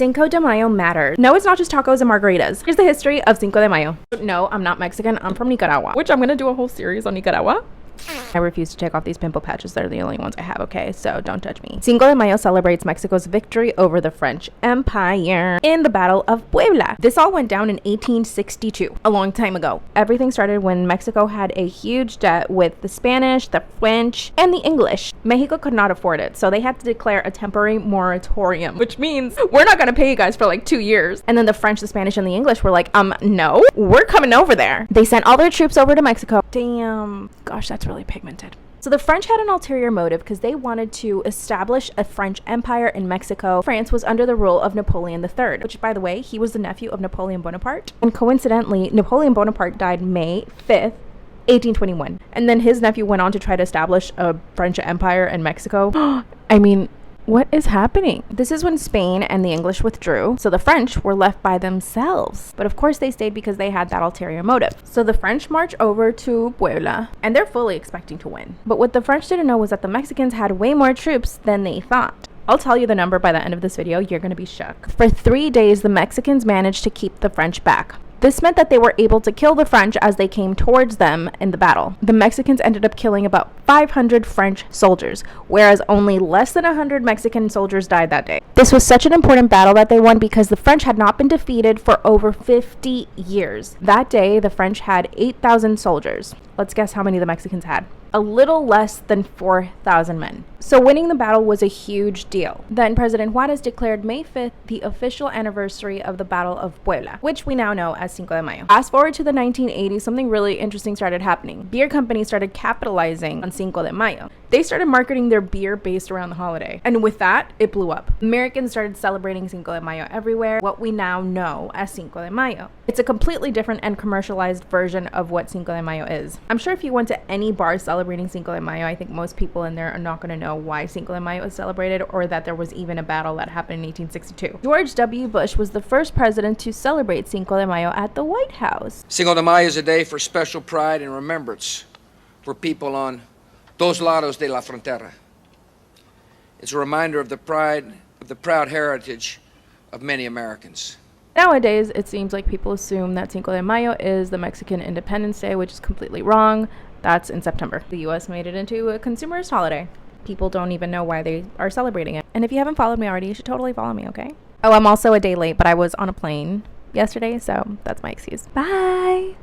Cinco de Mayo matters. No, it's not just tacos and margaritas. Here's the history of Cinco de Mayo. No, I'm not Mexican. I'm from Nicaragua, which I'm gonna do a whole series on Nicaragua. I refuse to take off these pimple patches. They're the only ones I have, okay? So don't judge me. Cinco de Mayo celebrates Mexico's victory over the French Empire in the Battle of Puebla. This all went down in 1862, a long time ago. Everything started when Mexico had a huge debt with the Spanish, the French, and the English. Mexico could not afford it, so they had to declare a temporary moratorium, which means we're not gonna pay you guys for like 2 years. And then the French, the Spanish, and the English were like, no, we're coming over there. They sent all their troops over to Mexico. Damn, gosh, that's really pigmented. So the French had an ulterior motive because they wanted to establish a French empire in Mexico. France was under the rule of Napoleon III, which, by the way, he was the nephew of Napoleon Bonaparte. And coincidentally, Napoleon Bonaparte died May 5th, 1821. And then his nephew went on to try to establish a French empire in Mexico. I mean, what is happening? This is when Spain and the English withdrew, so the French were left by themselves. But of course they stayed because they had that ulterior motive. So the French march over to Puebla, and they're fully expecting to win. But what the French didn't know was that the Mexicans had way more troops than they thought. I'll tell you the number by the end of this video. You're gonna be shook. For 3 days, the Mexicans managed to keep the French back. This meant that they were able to kill the French as they came towards them in the battle. The Mexicans ended up killing about 500 French soldiers, whereas only less than 100 Mexican soldiers died that day. This was such an important battle that they won because the French had not been defeated for over 50 years. That day, the French had 8,000 soldiers. Let's guess how many the Mexicans had. A little less than 4,000 men. So winning the battle was a huge deal. Then President Juarez declared May 5th the official anniversary of the Battle of Puebla, which we now know as Cinco de Mayo. Fast forward to the 1980s, something really interesting started happening. Beer companies started capitalizing on Cinco de Mayo. They started marketing their beer based around the holiday. And with that, it blew up. Americans started celebrating Cinco de Mayo everywhere, what we now know as Cinco de Mayo. It's a completely different and commercialized version of what Cinco de Mayo is. I'm sure if you went to any bar celebrating Cinco de Mayo, I think most people in there are not going to know why Cinco de Mayo is celebrated or that there was even a battle that happened in 1862. George W. Bush was the first president to celebrate Cinco de Mayo at the White House. Cinco de Mayo is a day for special pride and remembrance for people on dos lados de la frontera. It's a reminder of the proud heritage of many Americans. Nowadays, it seems like people assume that Cinco de Mayo is the Mexican Independence Day, which is completely wrong. That's in September. The US made it into a consumerist holiday. People don't even know why they are celebrating it. And if you haven't followed me already, you should totally follow me, okay? Oh, I'm also a day late, but I was on a plane yesterday, so that's my excuse. Bye!